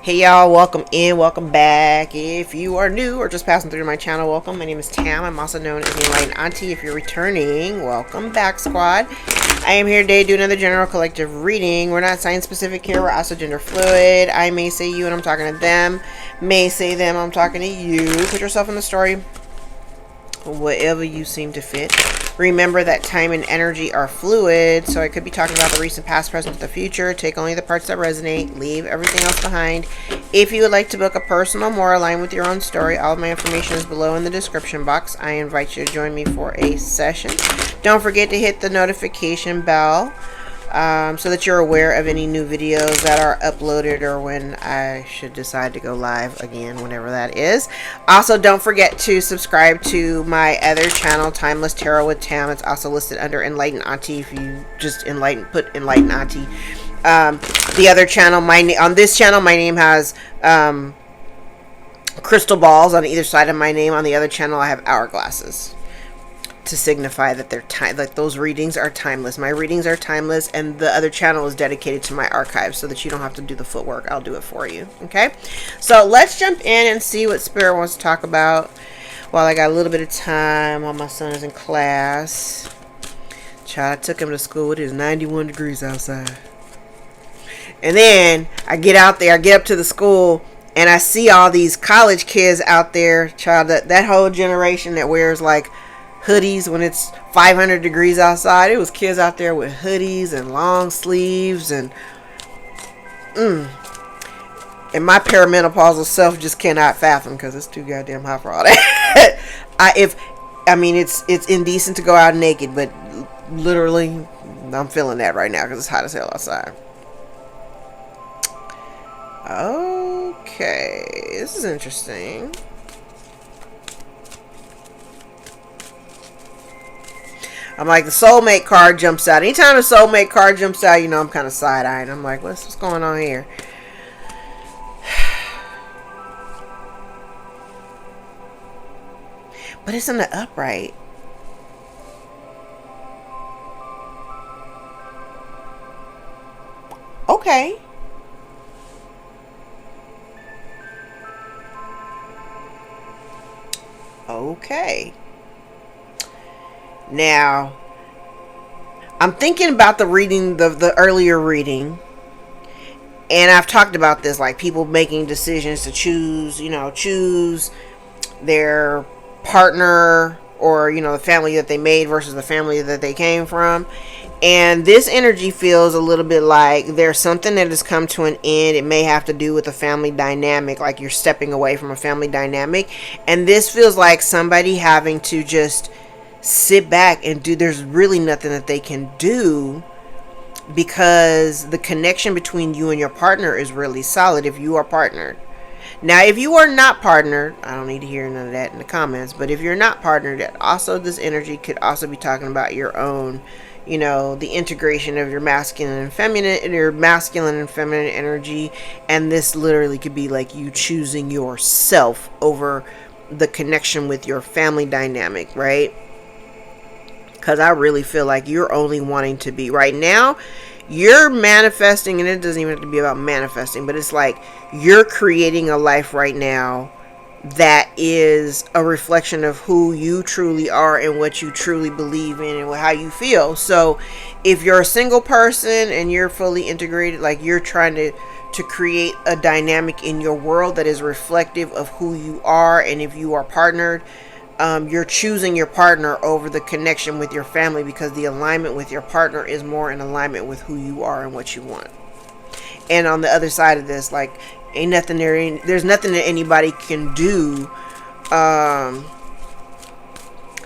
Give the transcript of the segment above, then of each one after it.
Hey y'all, welcome in, welcome back. If you are new or just passing through my channel, welcome. My name is Tam. I'm also known as the Enlightened Auntie. If you're returning, welcome back, squad. I am here today to do another general collective reading. We're not sign specific here, we're also gender fluid. I may say you and I'm talking to them, may say them, I'm talking to you. Put yourself in the story, whatever you seem to fit. Remember that time and energy are fluid, so I could be talking about the recent, past, present, the future. Take only the parts that resonate, leave everything else behind. If you would like to book a personal, more aligned with your own story, all of my information is below in the description box. I invite you to join me for a session. Don't forget to hit the notification bell so that you're aware of any new videos that are uploaded or when I should decide to go live again, whenever that is. Also, don't forget to subscribe to my other channel, Timeless Tarot with Tam. It's also listed under Enlightened Auntie. If you just put Enlightened Auntie. The other channel, on this channel, my name has crystal balls on either side of my name. On the other channel, I have hourglasses, to signify that like those readings are timeless. My readings are timeless, and the other channel is dedicated to my archives so that you don't have to do the footwork. I'll do it for you. Okay, so let's jump in and see what Spirit wants to talk about while I got a little bit of time while my son is in class. Child, I took him to school. It is 91 degrees outside, and then I get out there, I get up to the school, and I see all these college kids out there. Child, that whole generation that wears like hoodies when it's 500 degrees outside. It was kids out there with hoodies and long sleeves, and my perimenopausal self just cannot fathom, because it's too goddamn hot for all that. It's indecent to go out naked, but literally I'm feeling that right now because it's hot as hell outside. Okay, this is interesting. I'm like, the soulmate card jumps out. Anytime the soulmate card jumps out, you know I'm kind of side-eyeing. I'm like, what's going on here? But it's in the upright. Okay. Okay. Now, I'm thinking about the reading, the earlier reading, and I've talked about this, like people making decisions to choose their partner, or the family that they made versus the family that they came from. And this energy feels a little bit like there's something that has come to an end. It may have to do with a family dynamic, like you're stepping away from a family dynamic, and this feels like somebody having to just sit back and there's really nothing that they can do, because the connection between you and your partner is really solid if you are partnered. Now, if you are not partnered, I don't need to hear none of that in the comments, but if you're not partnered, also this energy could also be talking about your own, the integration of your masculine and feminine energy. And this literally could be like you choosing yourself over the connection with your family dynamic, right? Because I really feel like you're only wanting to be, right now, you're manifesting, and it doesn't even have to be about manifesting, but it's like you're creating a life right now that is a reflection of who you truly are and what you truly believe in and how you feel. So if you're a single person and you're fully integrated, like you're trying to create a dynamic in your world that is reflective of who you are, and if you are partnered, you're choosing your partner over the connection with your family, because the alignment with your partner is more in alignment with who you are and what you want. And on the other side of this, like, there's nothing that anybody can do,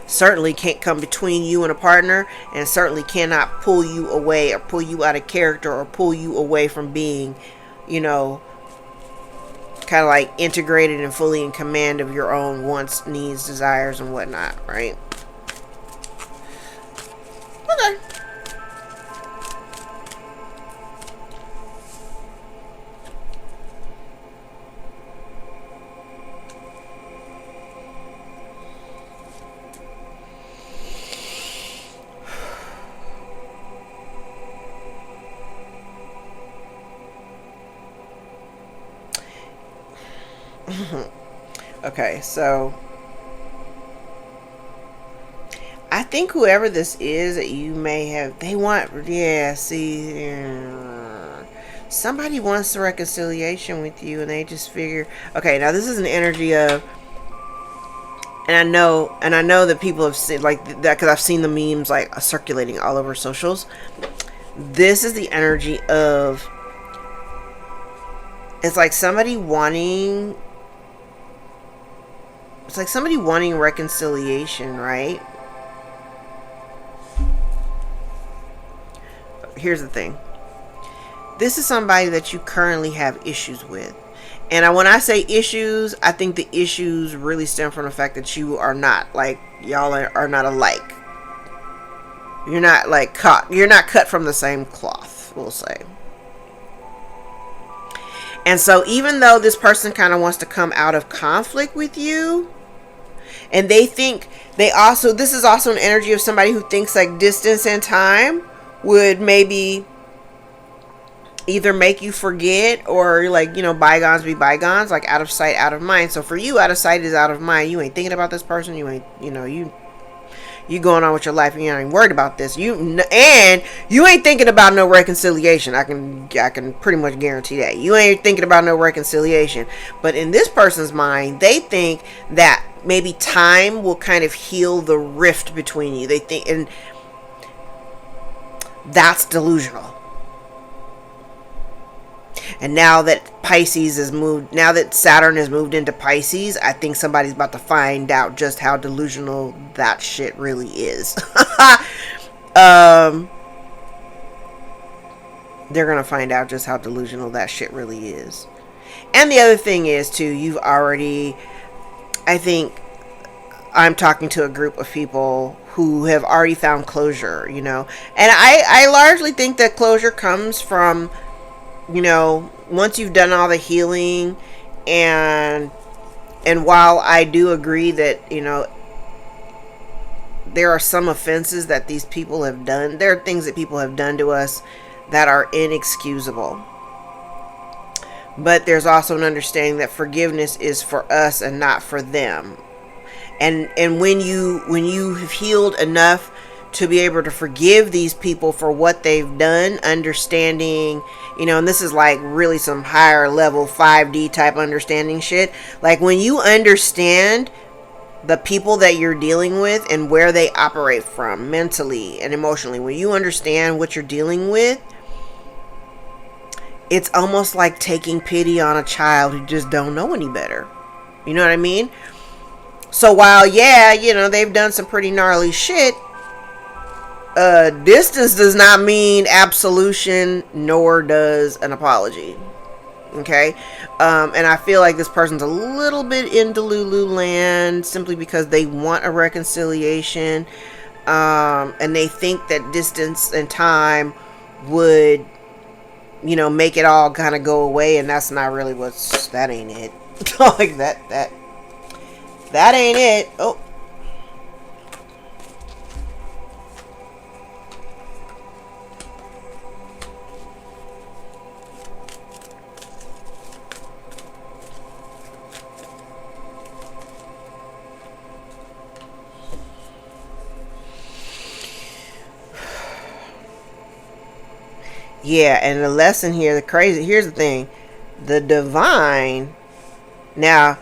certainly can't come between you and a partner, and certainly cannot pull you away or pull you out of character or pull you away from being, kind of like integrated and fully in command of your own wants, needs, desires, and whatnot, right? Okay. Okay, so I think whoever this is that you may have, they want, yeah, see, somebody wants the reconciliation with you, and they just figure, okay, now this is an energy of, and I know that people have seen like that because I've seen the memes like circulating all over socials. This is the energy of, it's like somebody wanting, it's like somebody wanting reconciliation, right? Here's the thing. This is somebody that you currently have issues with. And when I say issues, I think the issues really stem from the fact that you are not, like, y'all are not alike. You're not, like, you're not cut from the same cloth, we'll say. And so even though this person kind of wants to come out of conflict with you, and they think, this is also an energy of somebody who thinks like distance and time would maybe either make you forget, or like, bygones be bygones, like out of sight, out of mind. So for you, out of sight is out of mind. You ain't thinking about this person. You ain't, you going on with your life, and you ain't worried about this. And you ain't thinking about no reconciliation. I can pretty much guarantee that. You ain't thinking about no reconciliation. But in this person's mind, they think that maybe time will kind of heal the rift between you. They think, and that's delusional. And now that now that Saturn has moved into Pisces, I think somebody's about to find out just how delusional that shit really is. They're going to find out just how delusional that shit really is. And the other thing is, too, I think I'm talking to a group of people who have already found closure, And I largely think that closure comes from, once you've done all the healing, and while I do agree that, there are some offenses that these people have done, there are things that people have done to us that are inexcusable. But there's also an understanding that forgiveness is for us and not for them. And when you have healed enough to be able to forgive these people for what they've done, understanding, and this is like really some higher level 5D type understanding shit. Like when you understand the people that you're dealing with and where they operate from mentally and emotionally, when you understand what you're dealing with, it's almost like taking pity on a child who just don't know any better. You know what I mean? So while, they've done some pretty gnarly shit, distance does not mean absolution, nor does an apology. Okay? And I feel like this person's a little bit in Delulu land simply because they want a reconciliation. And they think that distance and time would, make it all kind of go away. And that's not really that ain't it. Like that ain't it. Oh. Yeah, and the lesson here, here's the thing. The divine, now,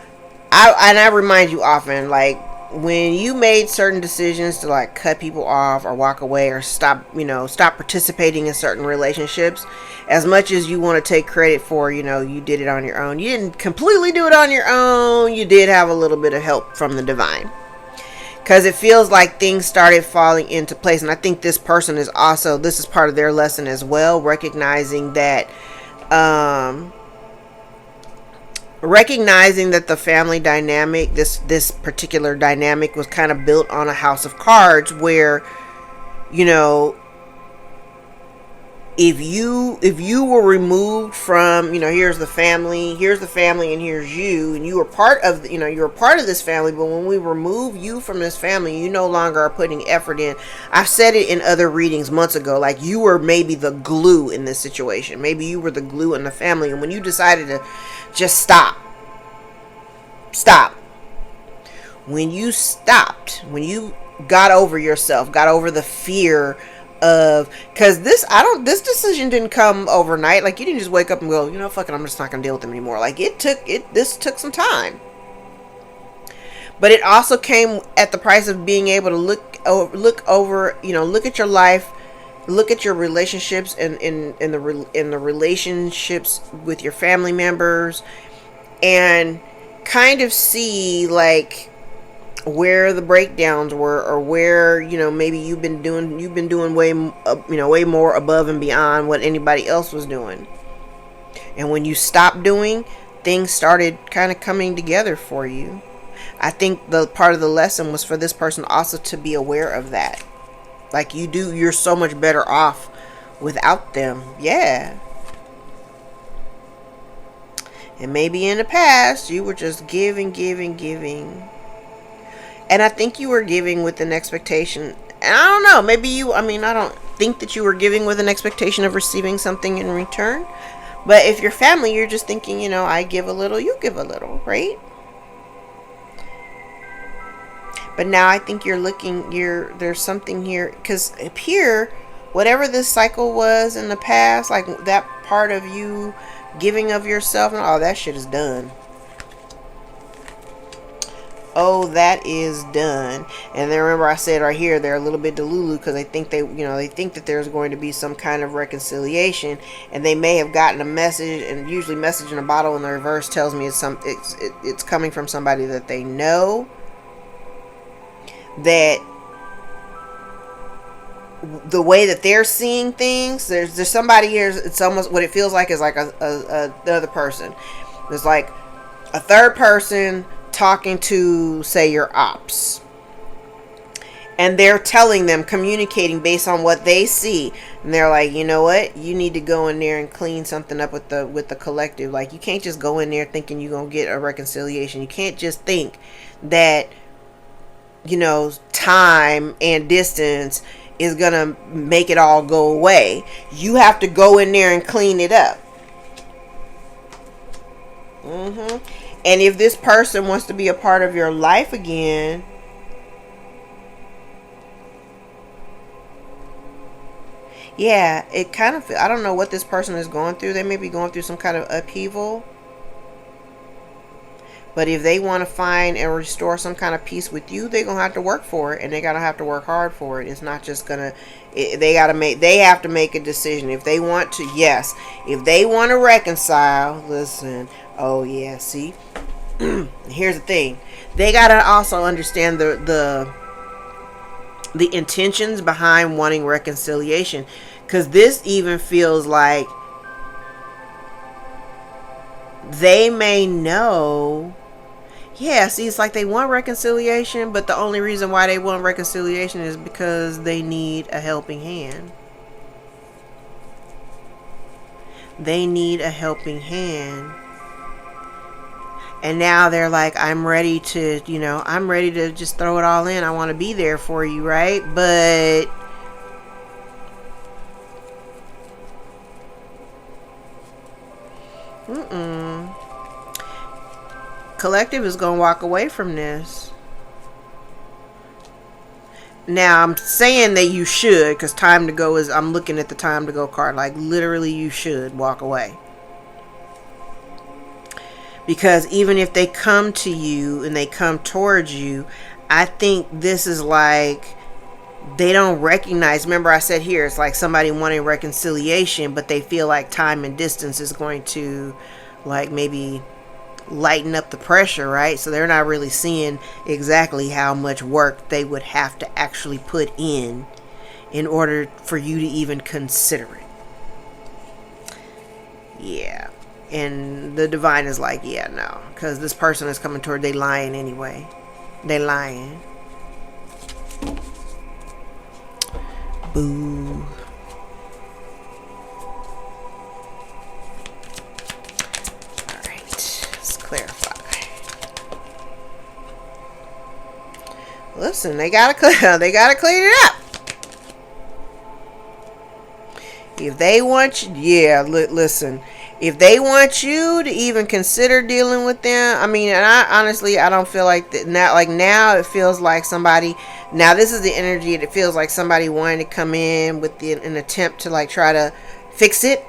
I remind you often, like, when you made certain decisions to, like, cut people off or walk away or stop participating in certain relationships, as much as you want to take credit for, you did it on your own, you didn't completely do it on your own. You did have a little bit of help from the divine. Because it feels like things started falling into place. And I think this person is also, this is part of their lesson as well. Recognizing that the family dynamic, this particular dynamic was kind of built on a house of cards where, if you were removed from, here's the family, and here's you, and you were part of, you were part of this family, but when we remove you from this family, you no longer are putting effort in. I've said it in other readings months ago, like you were maybe the glue in this situation. Maybe you were the glue in the family, and when you decided to just stop, stop. When you stopped, when you got over yourself, got over the fear of, because this decision didn't come overnight. Like, you didn't just wake up and go, you know, fuck it, I'm just not gonna deal with them anymore. Like, this took some time. But it also came at the price of being able to look over, you know, look at your life, look at your relationships and in the relationships with your family members, and kind of see like where the breakdowns were, or where, you know, maybe you've been doing way more above and beyond what anybody else was doing. And when you stopped doing, things started kind of coming together for you. I think the part of the lesson was for this person also to be aware of that. Like, you're so much better off without them. Yeah. And maybe in the past, you were just giving. And I think you were giving with an expectation. And I don't know, I don't think that you were giving with an expectation of receiving something in return. But if you're family, you're just thinking, you know, I give a little, you give a little, right? But now I think there's something here, because up here, whatever this cycle was in the past, like that part of you giving of yourself and all that shit is done. Oh, that is done. And then remember, I said right here, they're a little bit delulu because they think they think that there's going to be some kind of reconciliation, and they may have gotten a message, and usually message in a bottle in the reverse tells me it's coming from somebody that they know. That the way that they're seeing things, there's somebody here. It's almost what it feels like is like the other person. There's like a third person talking to, say, your ops, and they're telling them, communicating based on what they see, and they're like, you know what, you need to go in there and clean something up with the collective. Like, you can't just go in there thinking you're gonna get a reconciliation. You can't just think that, you know, time and distance is gonna make it all go away. You have to go in there and clean it up. And if this person wants to be a part of your life again, yeah, it kind of, I don't know what this person is going through. They may be going through some kind of upheaval. But if they want to find and restore some kind of peace with you, they're going to have to work for it, and they're going to have to work hard for it. It's not just going to, they have to make a decision. If they want to, yes. If they want to reconcile, listen, oh yeah, see, here's the thing. They got to also understand the intentions behind wanting reconciliation. Because this even feels like they may know. Yeah, see, it's like they want reconciliation, but the only reason why they want reconciliation is because they need a helping hand. They need a helping hand. And now they're like, I'm ready to just throw it all in. I want to be there for you, right? But collective is going to walk away from this. Now, I'm saying that you should, because time to go is, I'm looking at the time to go card. Like, literally, you should walk away. Because even if they come to you and they come towards you, I think this is like, they don't recognize. Remember, I said here, it's like somebody wanting reconciliation, but they feel like time and distance is going to, like, maybe lighten up the pressure, right? So they're not really seeing exactly how much work they would have to actually put in order for you to even consider it. Yeah. And the divine is like, yeah, no, because this person is coming toward, they lying anyway. They lying. Boo. Clarify. Listen, they gotta clean it up. If they want you, yeah, listen. If they want you to even consider dealing with them, I mean, and I honestly, I don't feel like that now. Like now, it feels like somebody. Now this is the energy. It feels like somebody wanting to come in with an attempt to like try to fix it.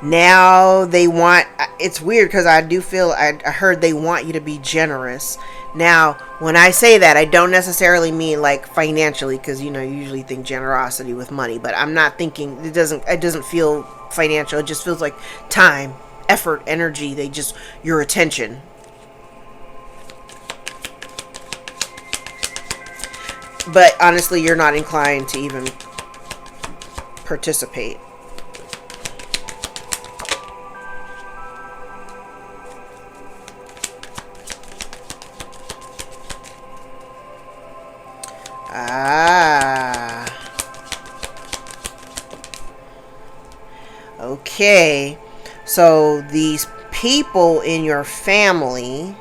Now they want. It's weird because I do feel. I heard they want you to be generous. Now, when I say that, I don't necessarily mean like financially, because you usually think generosity with money, but I'm not thinking. It doesn't feel financial. It just feels like time, effort, energy. They just your attention. But honestly, you're not inclined to even participate. Ah. Okay. So these people in your family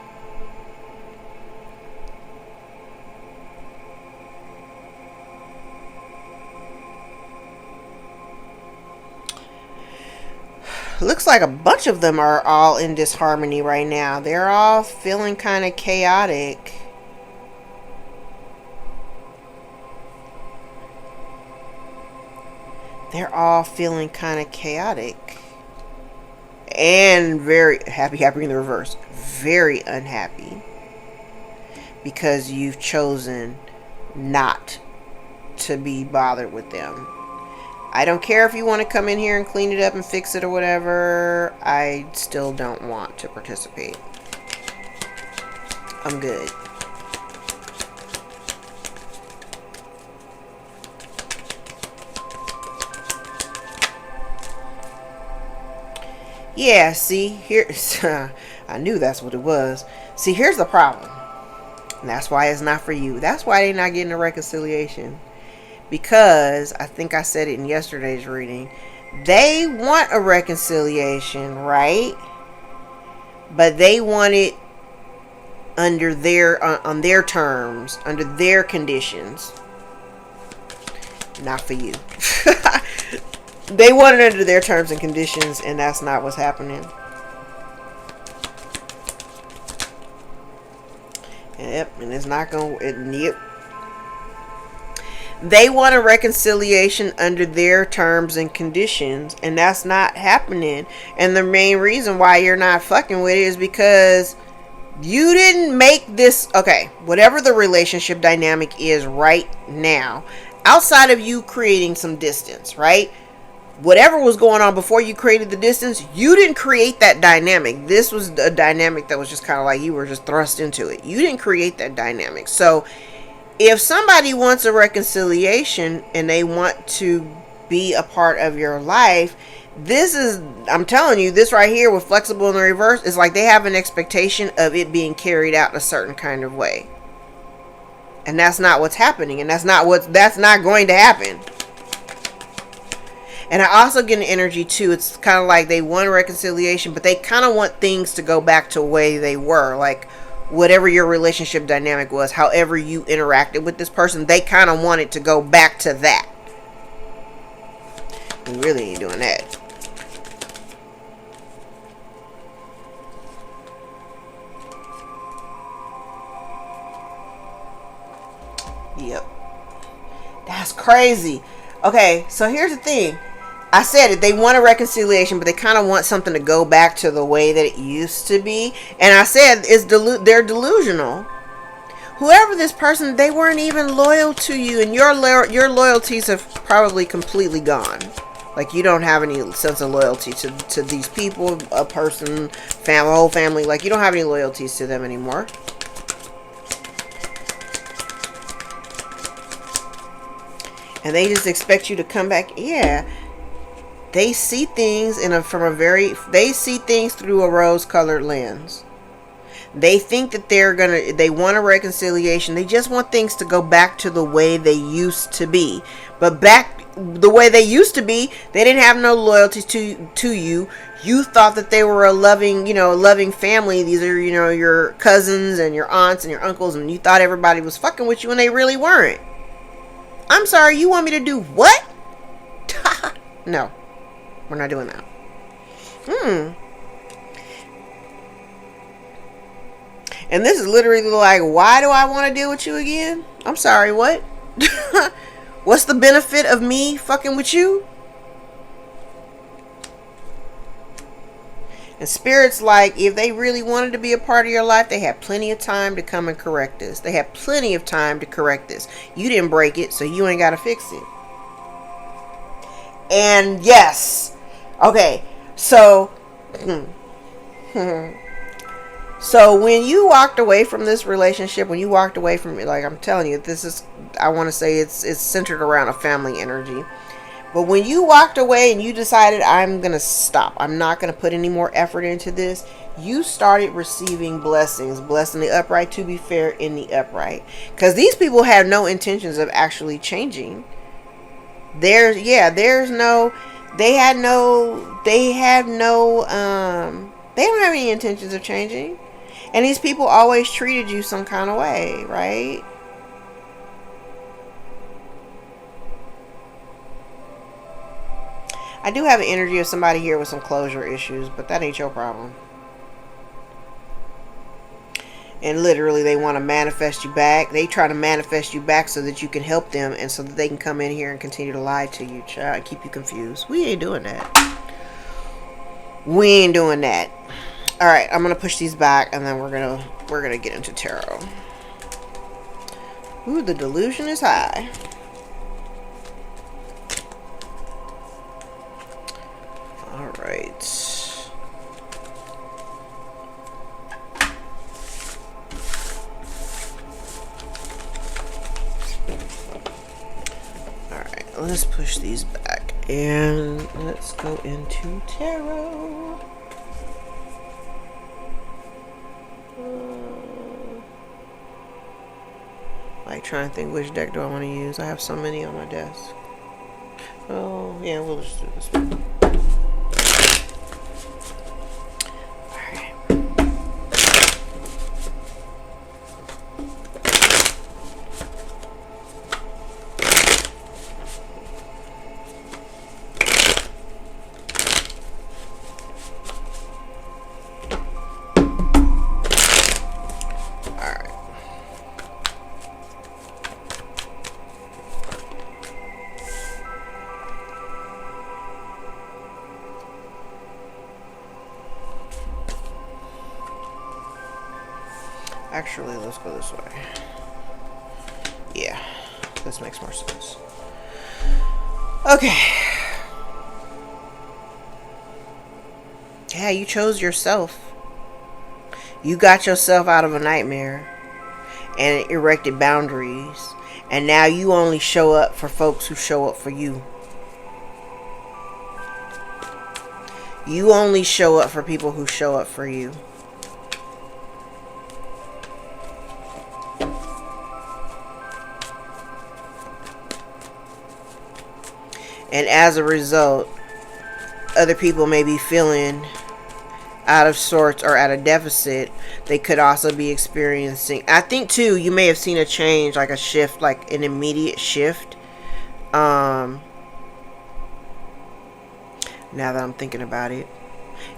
looks like a bunch of them are all in disharmony right now. They're all feeling kind of chaotic. They're all feeling kind of chaotic. And very happy in the reverse. Very unhappy. Because you've chosen not to be bothered with them. I don't care if you want to come in here and clean it up and fix it or whatever. I still don't want to participate. I'm good. Yeah, see, here, I knew that's what it was. See, here's the problem. And that's why it's not for you. That's why they're not getting a reconciliation. Because, I think I said it in yesterday's reading, they want a reconciliation, right? But they want it under on their terms, under their conditions. Not for you. They want it under their terms and conditions, and that's not what's happening. Yep, and it's not going to... Yep. They want a reconciliation under their terms and conditions, and that's not happening. And the main reason why you're not fucking with it is because you didn't make this... Okay, whatever the relationship dynamic is right now, outside of you creating some distance, right? Whatever was going on before you created the distance, you didn't create that dynamic. This was a dynamic that was just kind of like you were just thrust into it. You didn't create that dynamic. So if somebody wants a reconciliation and they want to be a part of your life, this is, I'm telling you, this right here with flexible in the reverse is like they have an expectation of it being carried out a certain kind of way. And that's not what's happening. And that's not going to happen. And I also get an energy too. It's kind of like they want a reconciliation, but they kind of want things to go back to the way they were. Like whatever your relationship dynamic was, however you interacted with this person, they kind of want it to go back to that. We really ain't doing that. Yep. That's crazy. Okay, so here's the thing. I said it, they want a reconciliation, but they kind of want something to go back to the way that it used to be. And I said they're delusional. Whoever this person, they weren't even loyal to you, and your loyalties have probably completely gone. Like you don't have any sense of loyalty to these people, a person, whole family. Like you don't have any loyalties to them anymore. And they just expect you to come back. Yeah. They see things they see things through a rose-colored lens. They think that they want a reconciliation. They just want things to go back to the way they used to be. But back the way they used to be, they didn't have no loyalty to you. You thought that they were a loving family. These are, your cousins and your aunts and your uncles, and you thought everybody was fucking with you, and they really weren't. I'm sorry, you want me to do what? No. We're not doing that. And this is literally like, why do I want to deal with you again? I'm sorry, what? What's the benefit of me fucking with you? And Spirit's like, if they really wanted to be a part of your life, they had plenty of time to come and correct this. They had plenty of time to correct this. You didn't break it, so you ain't got to fix it. And yes. Okay. So, so when you walked away from this relationship, when you walked away from it, like I'm telling you, this is, I want to say it's centered around a family energy. But when you walked away and you decided, I'm going to stop, I'm not going to put any more effort into this, you started receiving blessings. Blessed in the upright, to be fair, in the upright. Because these people have no intentions of actually changing. They don't have any intentions of changing. And these people always treated you some kind of way, right? I do have an energy of somebody here with some closure issues, but that ain't your problem. And literally, they want to manifest you back. They try to manifest you back so that you can help them and so that they can come in here and continue to lie to you, child, and keep you confused. We ain't doing that. We ain't doing that. All right, I'm gonna push these back, and then we're gonna get into tarot. Ooh, the delusion is high. All right. All right, let's push these back and let's go into tarot. Like, trying to think which deck do I want to use. I have so many on my desk. Oh, yeah, we'll just do this one. Actually, let's go this way. Yeah, this makes more sense. Okay. Yeah, you chose yourself. You got yourself out of a nightmare and erected boundaries. And now you only show up for folks who show up for you. You only show up for people who show up for you. And as a result, other people may be feeling out of sorts or at a deficit. They could also be experiencing, I think too, you may have seen a change, like a shift, like an immediate shift. Now that I'm thinking about it,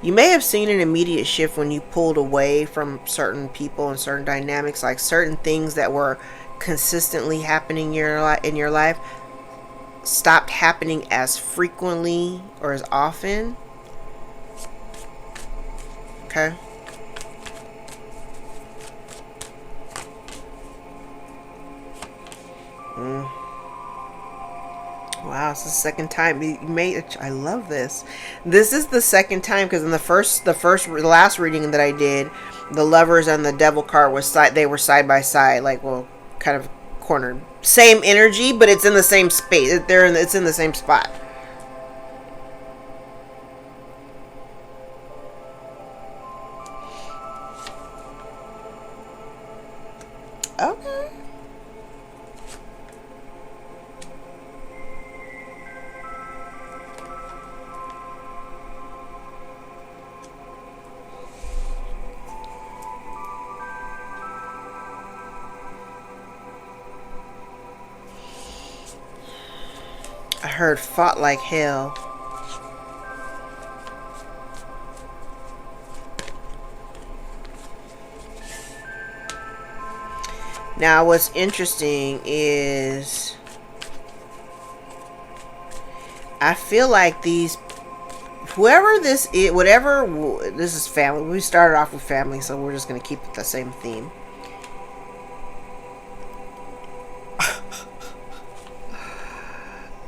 you may have seen an immediate shift when you pulled away from certain people and certain dynamics, like certain things that were consistently happening in your life stopped happening as frequently or as often. Okay. Wow, it's the second time you made it. I love this. This is the second time, because in the last reading that I did, the Lovers and the Devil card was they were side by side, like, well, kind of cornered. Same energy, but it's in the same space. It's in the same spot. Okay. I heard fought like hell. Now, what's interesting is I feel like whoever this is, whatever, this is family. We started off with family, so we're just going to keep it the same theme.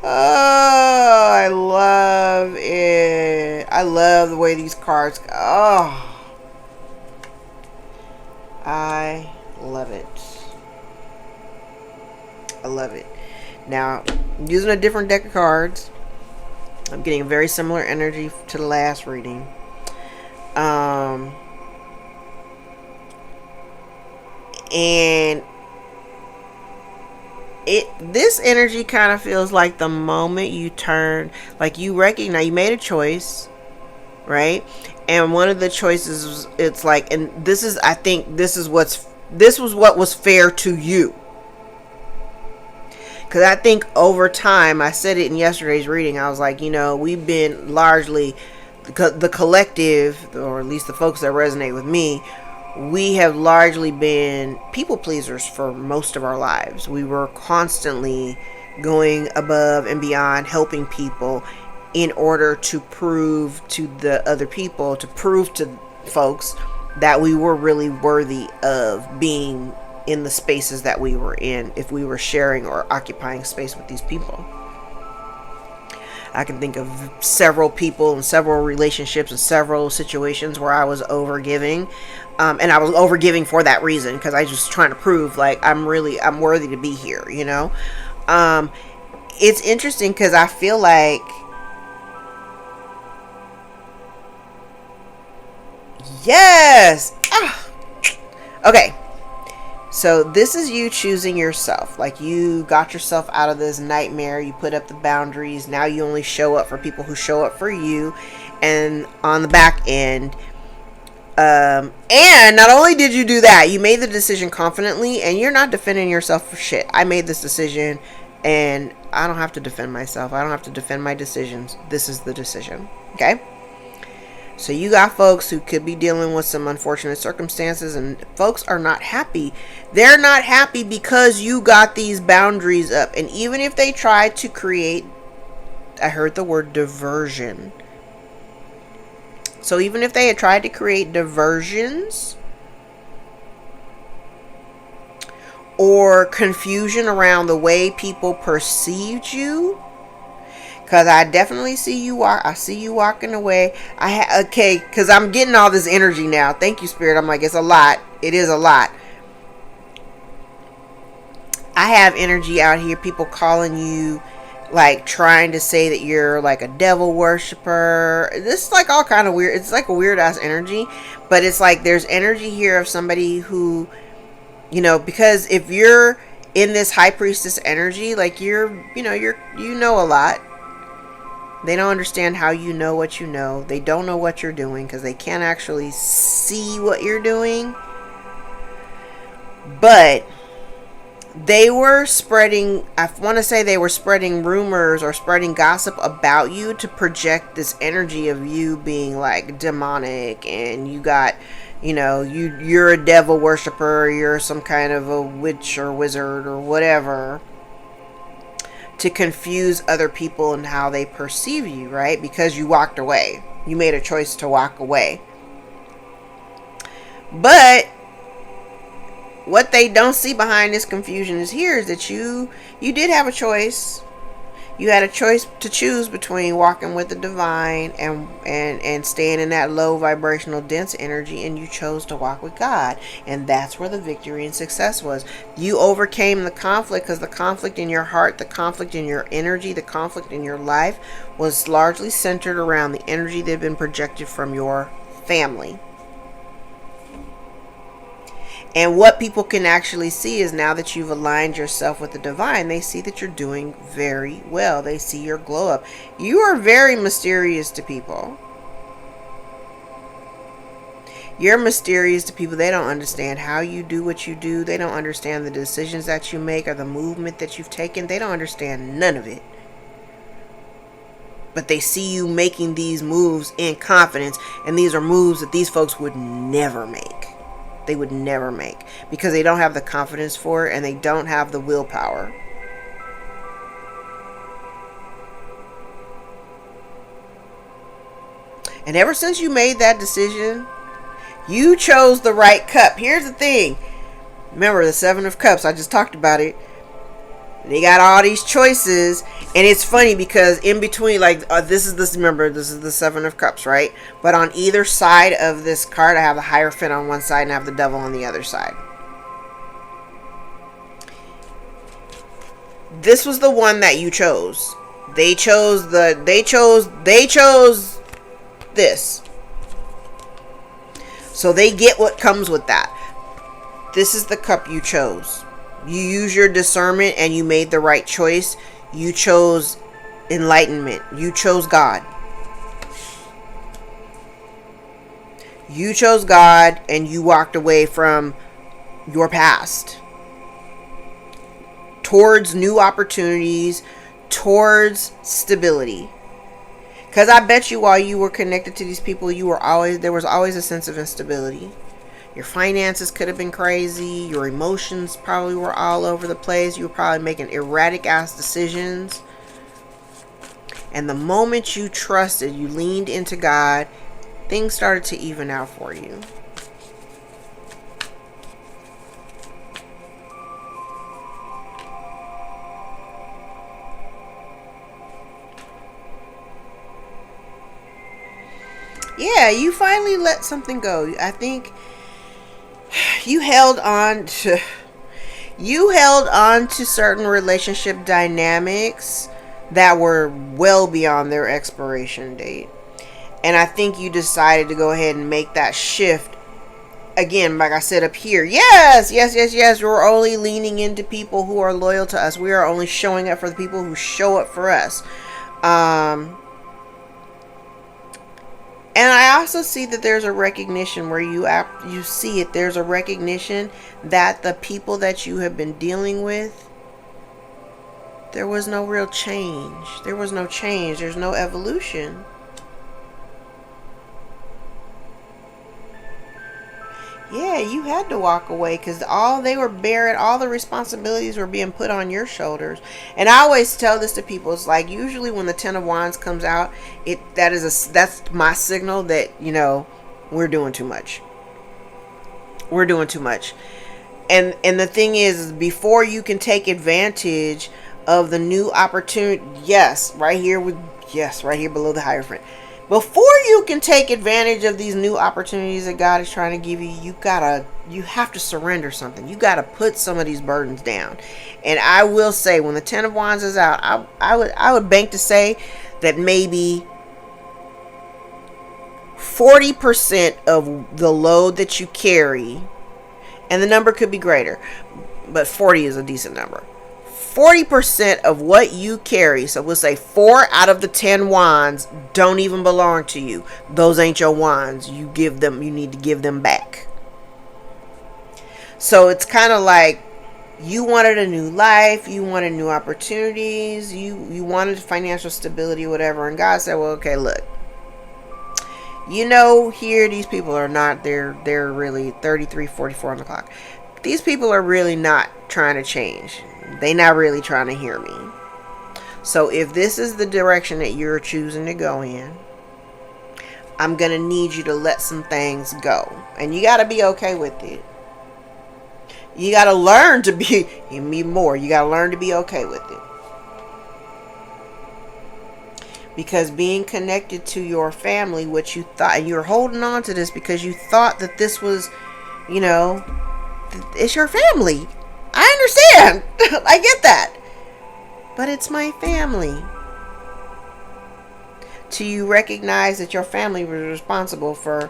Oh, I love it. I love the way these cards go. Oh, I love it. I love it. Now, I'm using a different deck of cards. I'm getting a very similar energy to the last reading. And this energy kind of feels like the moment you turn, like you recognize you made a choice, right? And one of the choices, it's like, and this is, I think this was what was fair to you. Because I think over time, I said it in yesterday's reading, I was like, you know, we've been largely, the collective, or at least the folks that resonate with me, we have largely been people pleasers for most of our lives. We were constantly going above and beyond, helping people in order to prove to the other people, to prove to folks that we were really worthy of being in the spaces that we were in, if we were sharing or occupying space with these people. I can think of several people and several relationships and several situations where I was overgiving, and I was overgiving for that reason, because I was just trying to prove like I'm worthy to be here, you know. It's interesting because I feel like, yes, okay. So this is you choosing yourself. Like, you got yourself out of this nightmare. You put up the boundaries. Now you only show up for people who show up for you. And on the back end, and not only did you do that, you made the decision confidently, and you're not defending yourself for shit. I made this decision, and I don't have to defend myself. I don't have to defend my decisions. This is the decision. Okay? So you got folks who could be dealing with some unfortunate circumstances, and folks are not happy. They're not happy because you got these boundaries up. And even if they try to create, I heard the word diversion. So even if they had tried to create diversions or confusion around the way people perceived you, because I definitely see you I see you walking away. Okay, because I'm getting all this energy now. Thank you, Spirit. I'm like, it's a lot. It is a lot. I have energy out here. People calling you, like, trying to say that you're like a devil worshiper. This is like all kind of weird. It's like a weird ass energy. But it's like there's energy here of somebody who, you know, because if you're in this high priestess energy, like you know a lot. They don't understand how you know what you know. They don't know what you're doing because they can't actually see what you're doing. But they were spreading, I want to say they were spreading rumors or spreading gossip about you to project this energy of you being like demonic, and you got, you know, you're a devil worshiper, you're some kind of a witch or wizard or whatever, to confuse other people and how they perceive you, right? Because you walked away. You made a choice to walk away. But what they don't see behind this confusion is that you did have a choice. You had a choice to choose between walking with the divine and staying in that low vibrational dense energy, and you chose to walk with God. And that's where the victory and success was. You overcame the conflict, because the conflict in your heart, the conflict in your energy, the conflict in your life was largely centered around the energy that had been projected from your family. And what people can actually see is, now that you've aligned yourself with the divine, they see that you're doing very well. They see your glow up. You are very mysterious to people. You're mysterious to people. They don't understand how you do what you do. They don't understand the decisions that you make or the movement that you've taken. They don't understand none of it. But they see you making these moves in confidence, and these are moves that these folks would never make. they would never make, because they don't have the confidence for it and they don't have the willpower. And ever since you made that decision, you chose the right cup. Here's the thing. Remember the Seven of Cups, I just talked about it. They got all these choices, and it's funny because in between, like, remember, this is the Seven of Cups, right? But on either side of this card, I have the Hierophant on one side and I have the Devil on the other side. This was the one that you chose. They chose this. So they get what comes with that. This is the cup you chose. You use your discernment and you made the right choice. You chose enlightenment. You chose God. You chose God and you walked away from your past towards new opportunities, towards stability. Because I bet you while you were connected to these people, there was always a sense of instability. Your finances could have been crazy. Your emotions probably were all over the place. You were probably making erratic ass decisions. And the moment you trusted, you leaned into God, things started to even out for you. Yeah, you finally let something go. I think you held on to certain relationship dynamics that were well beyond their expiration date. And I think you decided to go ahead and make that shift. Again, like I said up here, yes. We're only leaning into people who are loyal to us. We are only showing up for the people who show up for us. And I also see that there's a recognition where you see it. There's a recognition that the people that you have been dealing with, there was no real change. There was no change. There's no evolution. Yeah, you had to walk away because all the responsibilities were being put on your shoulders. And I always tell this to people. It's like usually when the Ten of Wands comes out, that's my signal that, we're doing too much. We're doing too much. And the thing is, before you can take advantage of the new opportunity, right here below the Hierophant. Before you can take advantage of these new opportunities that God is trying to give you, you have to surrender something. You got to put some of these burdens down. And I will say, when the Ten of Wands is out, I would bank to say that maybe 40% of the load that you carry, and the number could be greater, but 40 is a decent number. 40% of what you carry, so we'll say 4 out of the 10 wands don't even belong to you. Those ain't your wands. You need to give them back. So it's kind of like you wanted a new life, you wanted new opportunities, you wanted financial stability, whatever, and God said, well, okay, look. Here these people are not, they're really 33, 44 on the clock. These people are really not trying to change. They not really trying to hear me. So if this is the direction that you're choosing to go in, I'm going to need you to let some things go. And you got to be okay with it. You got to learn to be, you need more. You got to learn to be okay with it. Because being connected to your family, what you thought, and you're holding on to this because you thought that this was, it's your family. I understand. I get that. But it's my family. Till you recognize that your family was responsible for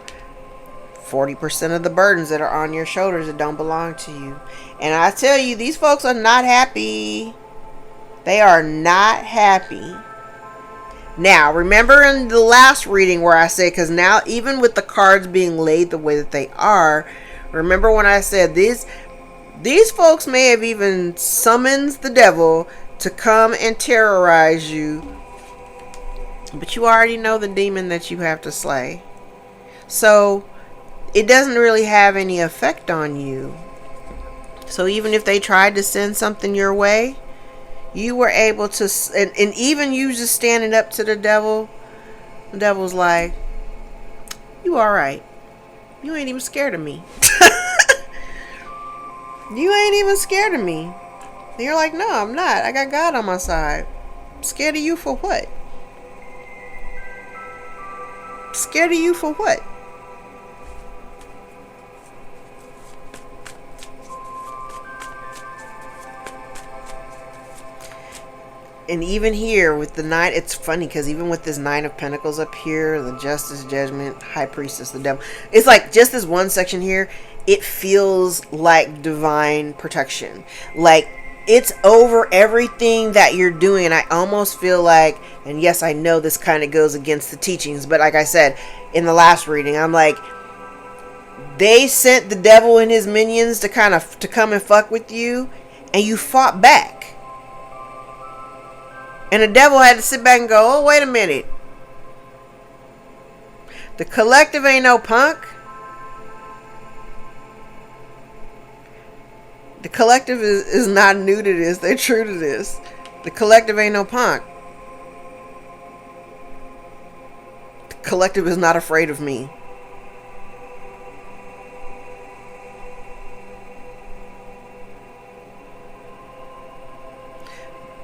40% of the burdens that are on your shoulders that don't belong to you. And I tell you, these folks are not happy. They are not happy. Now, remember in the last reading where I said, because now even with the cards being laid the way that they are, remember when I said these folks may have even summoned the devil to come and terrorize you, but you already know the demon that you have to slay. So it doesn't really have any effect on you. So even if they tried to send something your way, you were able to, and even you just standing up to the devil's like, you alright. You ain't even scared of me. You ain't even scared of me. And you're like, no, I'm not. I got God on my side. Scared of you for what? Scared of you for what? And even here with the 9, it's funny because even with this 9 of Pentacles up here, the Justice, Judgment, High Priestess, the Devil, it's like just this one section here, it feels like divine protection. Like it's over everything that you're doing. And I almost feel like, and yes, I know this kind of goes against the teachings, but like I said in the last reading, I'm like, they sent the devil and his minions to come and fuck with you, and you fought back. And the devil had to sit back and go, oh, wait a minute. The collective ain't no punk. The collective is not new to this. They're true to this. The collective ain't no punk. The collective is not afraid of me.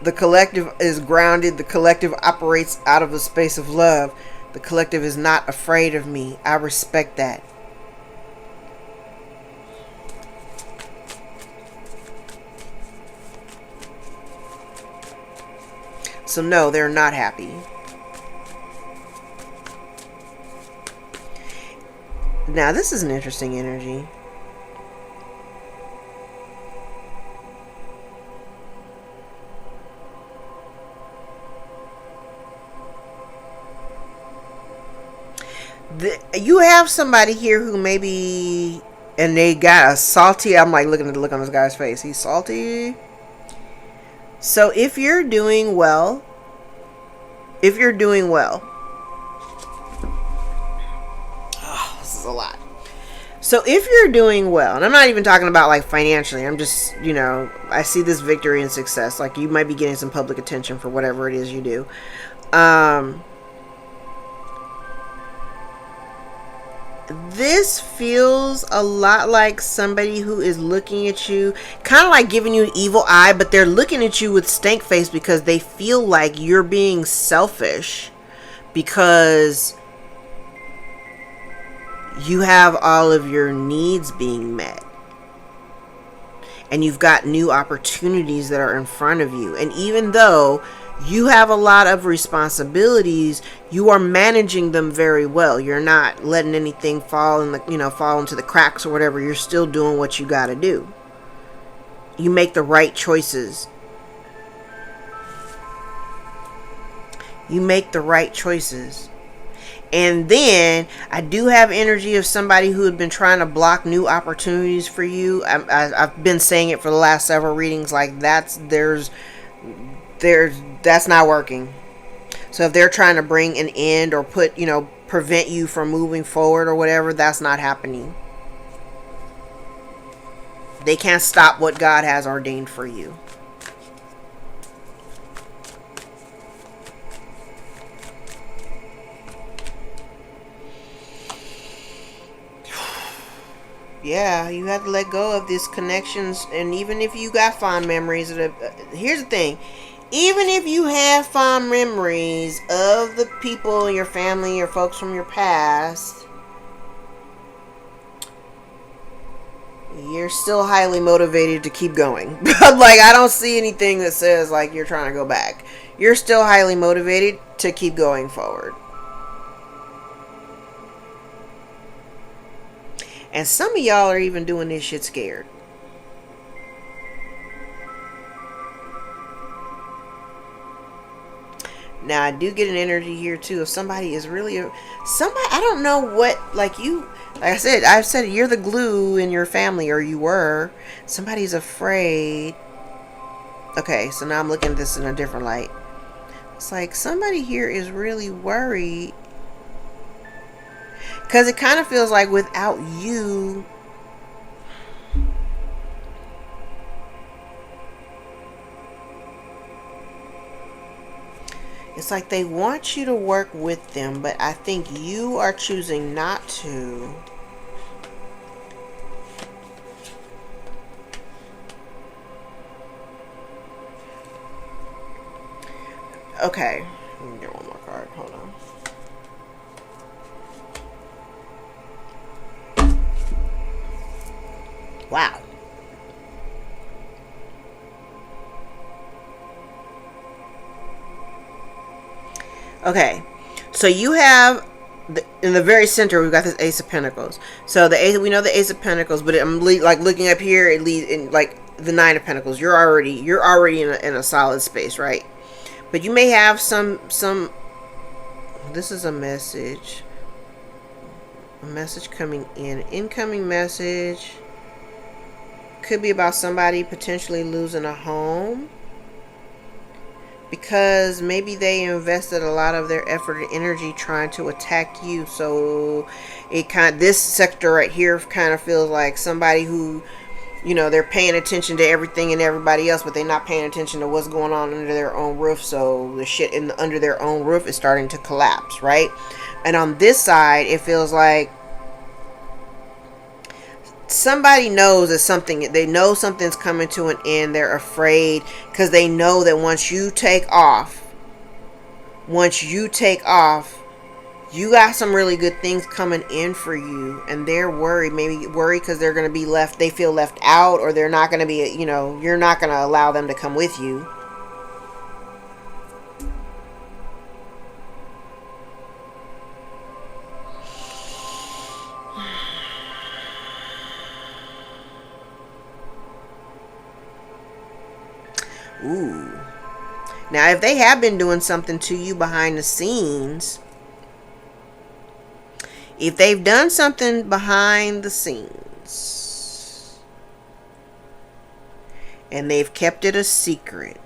The collective is grounded. The collective operates out of a space of love. The collective is not afraid of me. I respect that. So no, they're not happy. Now this is an interesting energy. You have somebody here who maybe, and they got a salty, I'm like looking at the look on this guy's face. He's salty. So if you're doing well, oh, this is a lot. So if you're doing well, and I'm not even talking about like financially, I'm just, you know, I see this victory and success. Like you might be getting some public attention for whatever it is you do. This feels a lot like somebody who is looking at you, kind of like giving you an evil eye, but they're looking at you with stank face because they feel like you're being selfish because you have all of your needs being met. And you've got new opportunities that are in front of you. And even though you have a lot of responsibilities, you are managing them very well. You're not letting anything fall into the cracks or whatever. You're still doing what you got to do. You make the right choices. You make the right choices. And then I do have energy of somebody who had been trying to block new opportunities for you. I've been saying it for the last several readings. Like that's not working. So if they're trying to bring an end or prevent you from moving forward or whatever, that's not happening. They can't stop what God has ordained for you. Yeah, you have to let go of these connections. And even if you got fond memories, here's the thing. Even if you have fond memories of the people in your family or folks from your past, you're still highly motivated to keep going. But like, I don't see anything that says like you're trying to go back. You're still highly motivated to keep going forward. And some of y'all are even doing this shit scared. Now, I do get an energy here, too, if somebody is really... I don't know what... Like I said, I've said you're the glue in your family, or you were. Somebody's afraid. Okay, so now I'm looking at this in a different light. It's like somebody here is really worried. Because it kind of feels like without you, it's like they want you to work with them, but I think you are choosing not to. Okay. Let me get one more card. Hold on. Wow. Okay, so you have in the very center we've got this Ace of Pentacles. So the Ace, we know the Ace of Pentacles, but I'm like looking up here, it leads in like the Nine of Pentacles. You're already in a solid space, right? But you may have some. This is a message coming in, incoming message. Could be about somebody potentially losing a home, because maybe they invested a lot of their effort and energy trying to attack you. So this sector right here kind of feels like somebody who, you know, they're paying attention to everything and everybody else, but they're not paying attention to what's going on under their own roof. So the shit under their own roof is starting to collapse, right? And on this side, it feels like somebody knows that something's coming to an end. They're afraid because they know that once you take off, you got some really good things coming in for you, and they're worried. Maybe worried because they're going to be left, they feel left out, or they're not going to be, you know, you're not going to allow them to come with you. Ooh. Now, if they have been doing something to you behind the scenes, if they've done something behind the scenes and they've kept it a secret,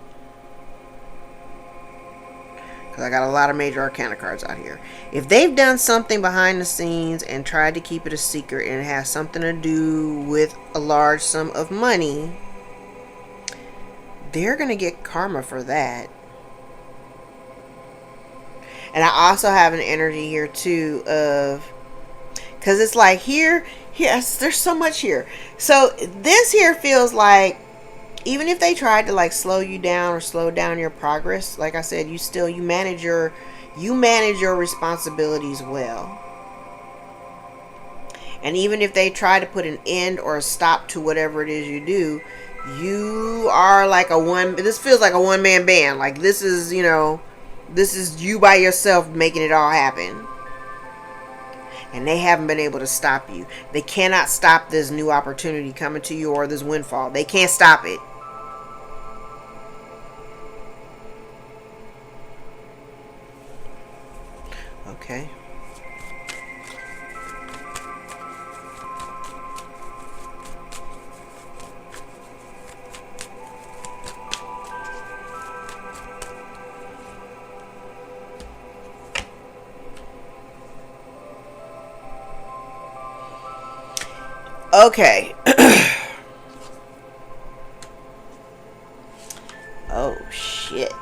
because I got a lot of major arcana cards out here. If they've done something behind the scenes and tried to keep it a secret, and it has something to do with a large sum of money, they're going to get karma for that. And I also have an energy here too of, because it's like here, yes, there's so much here. So this here feels like, even if they tried to like slow you down or slow down your progress, like I said, you manage your responsibilities well. And even if they try to put an end or a stop to whatever it is you do, you are like this feels like a one-man band. Like this is, you know, this is you by yourself making it all happen. And they haven't been able to stop you. They cannot stop this new opportunity coming to you or this windfall. They can't stop it. Okay. Okay. Oh shit.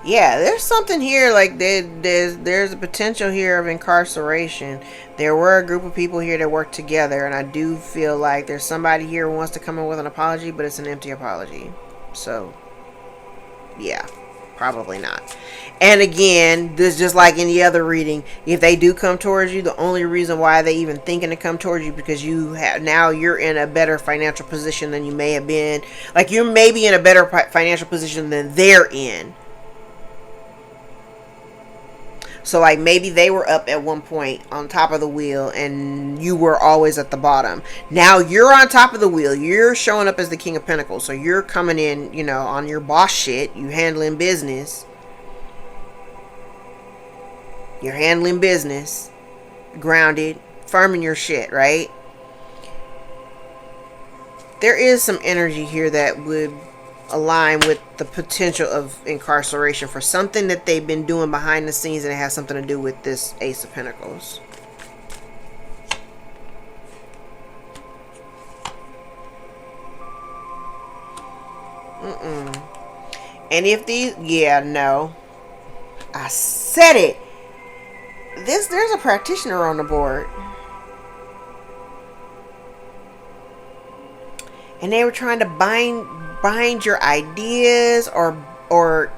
Yeah, there's something here, like there's a potential here of incarceration. There were a group of people here that worked together, and I do feel like there's somebody here who wants to come in with an apology, but it's an empty apology. So yeah, probably not. And again, this just like any other reading, if they do come towards you, the only reason why they even thinking to come towards you, because you're in a better financial position than you may have been. Like you're maybe in a better financial position than they're in. So like maybe they were up at one point on top of the wheel and you were always at the bottom. Now you're on top of the wheel. You're showing up as the King of Pentacles. So you're coming in, you know, on your boss shit. You handling business. You're handling business. Grounded. Firming your shit, right? There is some energy here that would align with the potential of incarceration for something that they've been doing behind the scenes, and it has something to do with this Ace of Pentacles. And if these, yeah, no, I said it. There's a practitioner on the board, and they were trying to bind your ideas, or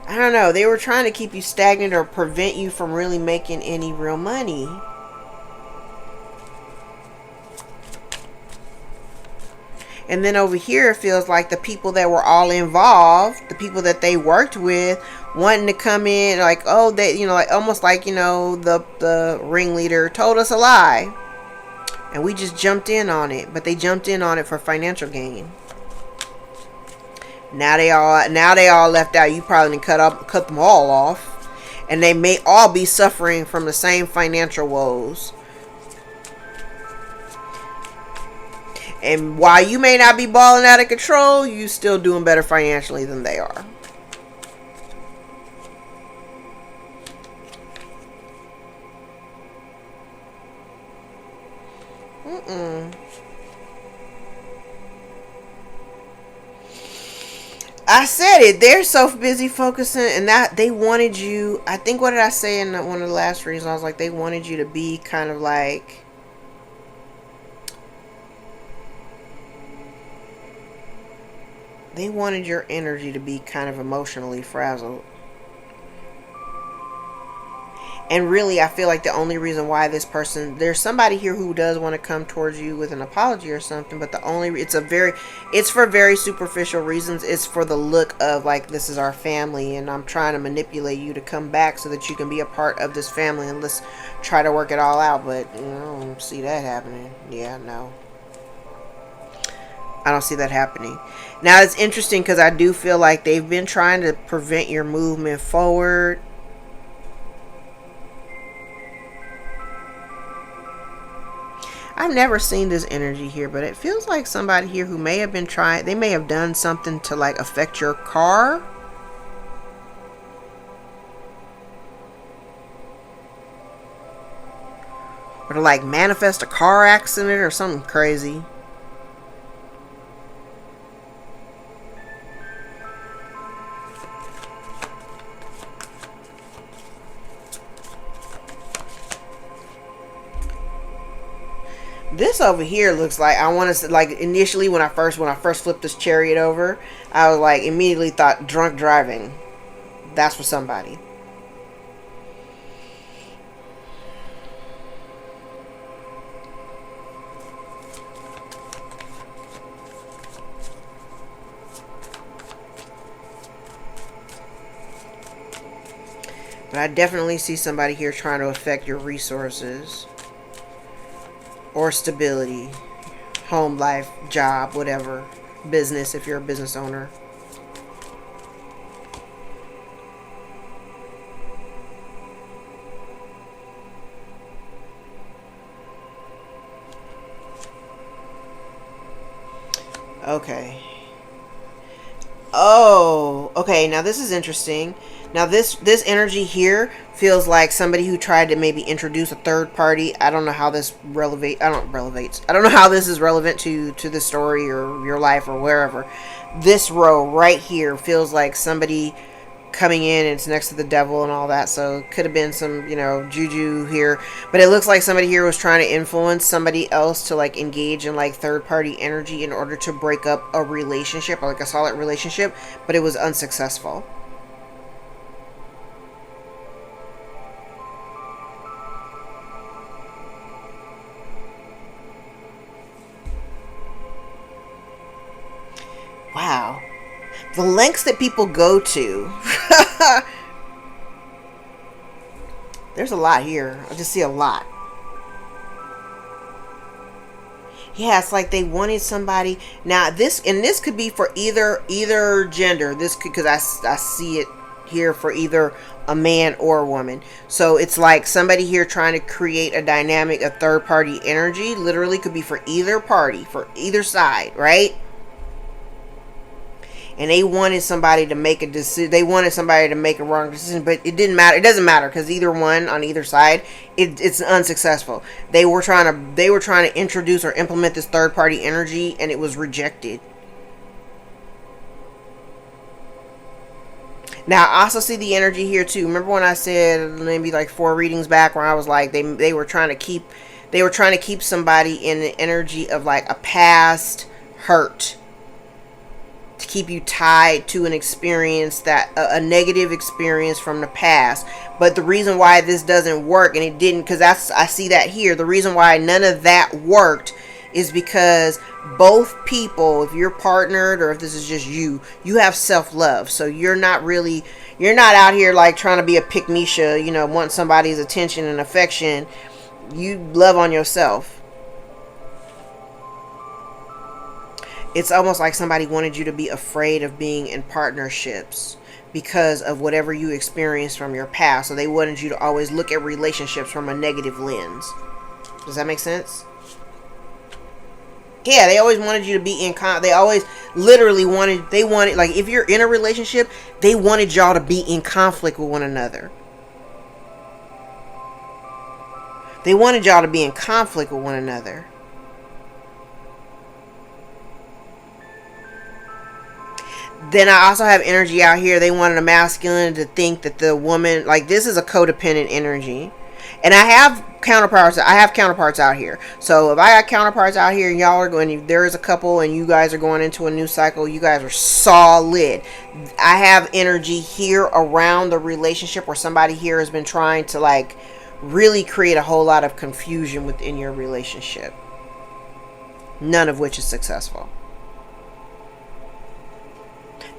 I don't know. They were trying to keep you stagnant or prevent you from really making any real money. And then over here, it feels like the people that were all involved, the people that they worked with, wanting to come in, like, oh, they, you know, like almost like, you know, the ringleader told us a lie, and we just jumped in on it. But they jumped in on it for financial gain. Now they all left out. You probably didn't cut them all off, and they may all be suffering from the same financial woes. And while you may not be balling out of control, you still doing better financially than they are. I said it. They're so busy focusing, and that they wanted you. I think, what did I say in one of the last reasons? I was like, they wanted you to be kind of like, they wanted your energy to be kind of emotionally frazzled. And really, I feel like the only reason why this person, there's somebody here who does want to come towards you with an apology or something, but it's for very superficial reasons. It's for the look of like, this is our family, and I'm trying to manipulate you to come back so that you can be a part of this family, and let's try to work it all out. But I don't see that happening. Yeah, no. I don't see that happening. Now, it's interesting because I do feel like they've been trying to prevent your movement forward. I've never seen this energy here, but it feels like somebody here who may have been trying, they may have done something to like affect your car. Or to like manifest a car accident or something crazy. This over here looks like, I want to, like, initially when I first flipped this chariot over, I was like, immediately thought drunk driving. That's for somebody. But I definitely see somebody here trying to affect your resources. Or stability, home life, job, whatever, business if you're a business owner. Okay. Oh, okay. Now this is interesting. Now this energy here feels like somebody who tried to maybe introduce a third party. I don't know how this I don't know how this is relevant to the story or your life or wherever. This row right here feels like somebody coming in, and it's next to the devil and all that, so it could have been some, you know, juju here, but it looks like somebody here was trying to influence somebody else to like engage in like third party energy in order to break up a relationship, like a solid relationship, but it was unsuccessful. Wow. The lengths that people go to. There's a lot here. I just see a lot. Yeah, it's like they wanted somebody. Now this could be for either gender. This could, because I see it here for either a man or a woman. So it's like somebody here trying to create a dynamic, a third party energy. Literally could be for either party, for either side, right? And they wanted somebody to make a decision. They wanted somebody to make a wrong decision, but it didn't matter. It doesn't matter because either one on either side, it's unsuccessful. They were trying to introduce or implement this third party energy, and it was rejected. Now, I also see the energy here too. Remember when I said maybe like 4 readings back where I was like they were trying to keep somebody in the energy of like a past hurt, to keep you tied to an experience, that a negative experience from the past. But the reason why this doesn't work, and it didn't, because I see that here, the reason why none of that worked is because both people, if you're partnered or if this is just you have self-love. So you're not out here like trying to be a pick-me-sha, want somebody's attention and affection. You love on yourself. It's almost like somebody wanted you to be afraid of being in partnerships because of whatever you experienced from your past. So they wanted you to always look at relationships from a negative lens. Does that make sense? Yeah, they always wanted you to be in they always literally wanted, like if you're in a relationship, they wanted y'all to be in conflict with one another. They wanted y'all to be in conflict with one another. Then I also have energy out here. They wanted a masculine to think that the woman, like this is a codependent energy. And I have counterparts out here. So if I got counterparts out here and y'all are going, if there is a couple and you guys are going into a new cycle, you guys are solid. I have energy here around the relationship where somebody here has been trying to like really create a whole lot of confusion within your relationship. None of which is successful.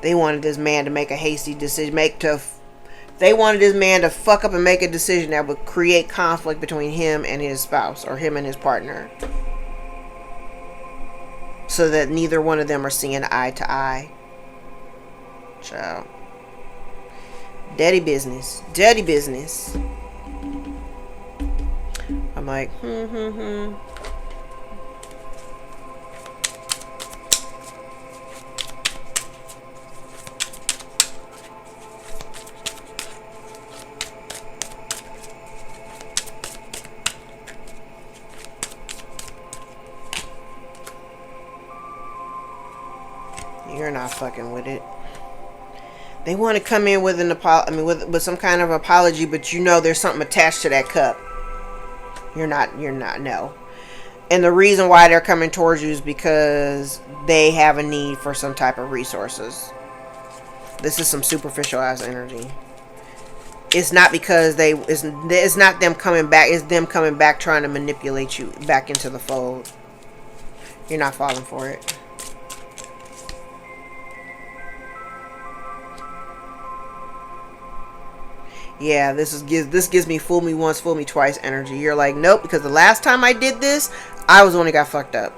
They wanted this man to make a hasty decision, they wanted this man to fuck up and make a decision that would create conflict between him and his spouse, or him and his partner, so that neither one of them are seeing eye to eye. Child. Daddy business. I'm like, You're not fucking with it. They want to come in with an with some kind of apology, but there's something attached to that cup. You're not, no. And the reason why they're coming towards you is because they have a need for some type of resources. This is some superficial ass energy. It's not because it's not them coming back, it's them coming back trying to manipulate you back into the fold. You're not falling for it. Yeah, this gives me fool me once, fool me twice energy. You're like, nope, because the last time I did this, I was the one who got fucked up.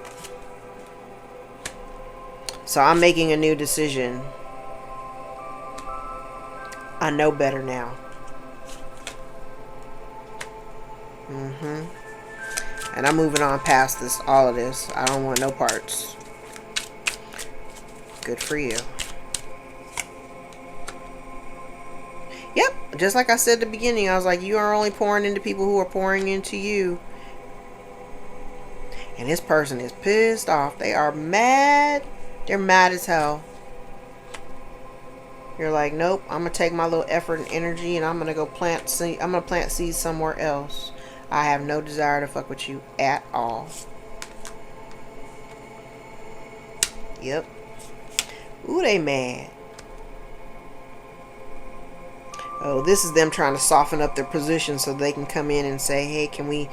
So I'm making a new decision. I know better now. And I'm moving on past all of this. I don't want no parts. Good for you. Yep, just like I said at the beginning, I was like, you are only pouring into people who are pouring into you. And this person is pissed off. They are mad. They're mad as hell. You're like, nope, I'm going to take my little effort and energy and I'm going to go plant seeds somewhere else. I have no desire to fuck with you at all. Yep. Ooh, they mad. Oh, this is them trying to soften up their position so they can come in and say, hey, can we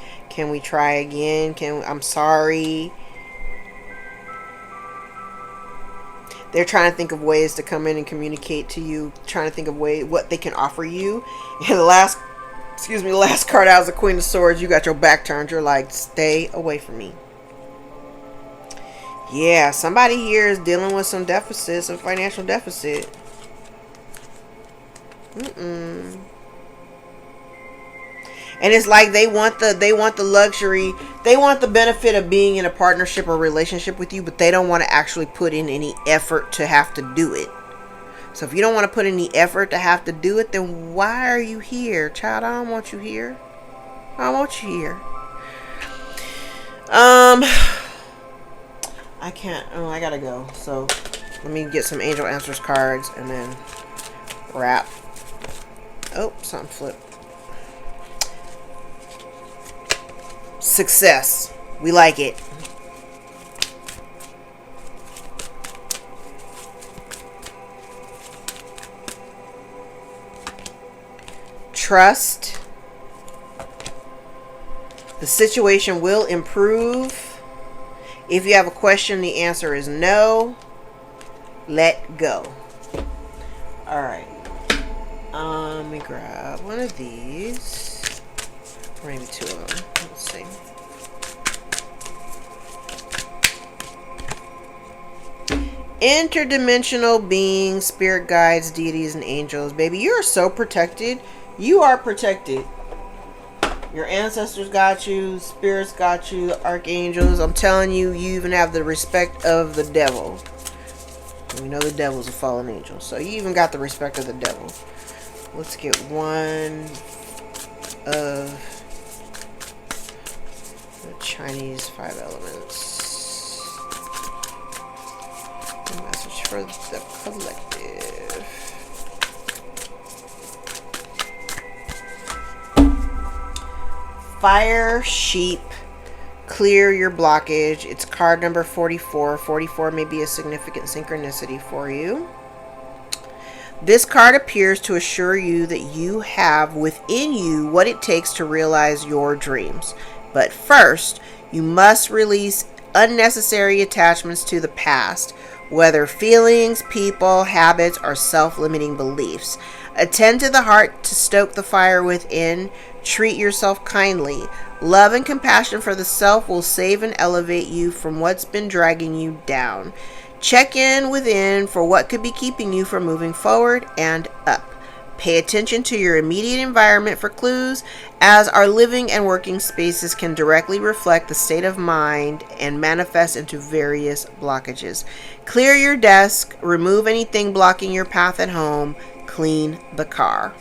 try again? I'm sorry. They're trying to think of ways to come in and communicate to you, trying to think of what they can offer you. And the last card out is the Queen of Swords. You got your back turned. You're like, stay away from me. Yeah, somebody here is dealing with some financial deficit. And it's like they want the luxury, they want the benefit of being in a partnership or relationship with you, but they don't want to actually put in any effort to have to do it. So if you don't want to put any effort to have to do it, then why are you here? Child, I don't want you here. I don't want you here. I can't, I gotta go. So let me get some angel answers cards and then Wrap. Oh, something flipped. Success. We like it. Trust. The situation will improve. If you have a question, the answer is no. Let go. Alright. Let me grab one of these. Or maybe two of them. Let's see. Interdimensional beings, spirit guides, deities, and angels. Baby, you are so protected. You are protected. Your ancestors got you. Spirits got you. The archangels. I'm telling you, you even have the respect of the devil. We know the devil's a fallen angel. So you even got the respect of the devil. Let's get one of the Chinese 5 elements. A message for the collective. Fire, sheep, clear your blockage. It's card number 44. 44 may be a significant synchronicity for you. This card appears to assure you that you have within you what it takes to realize your dreams. But first, you must release unnecessary attachments to the past, whether feelings, people, habits, or self-limiting beliefs. Attend to the heart to stoke the fire within. Treat yourself kindly. Love and compassion for the self will save and elevate you from what's been dragging you down. Check in within for what could be keeping you from moving forward and up. Pay attention to your immediate environment for clues, as our living and working spaces can directly reflect the state of mind and manifest into various blockages. Clear your desk, remove anything blocking your path at home, clean the car.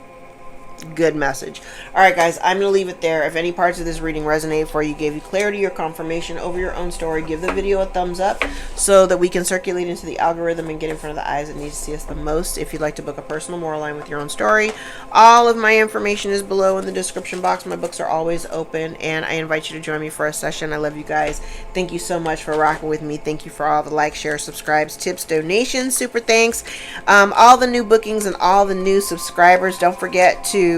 Good message. Alright guys, I'm going to leave it there. If any parts of this reading resonate for you, gave you clarity or confirmation over your own story, give the video a thumbs up so that we can circulate into the algorithm and get in front of the eyes that need to see us the most. If you'd like to book a personal moral line with your own story, all of my information is below in the description box. My books are always open, and I invite you to join me for a session. I love you guys. Thank you so much for rocking with me. Thank you for all the likes, shares, subscribes, tips, donations. Super thanks. All the new bookings and all the new subscribers. Don't forget to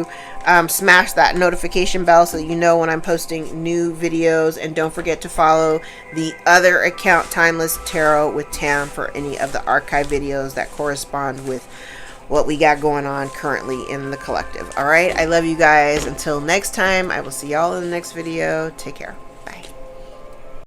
smash that notification bell so that you know when I'm posting new videos, and don't forget to follow the other account, Timeless Tarot with Tam, for any of the archive videos that correspond with what we got going on currently in the collective. All right, I love you guys. Until next time, I will see y'all in the next video. Take care.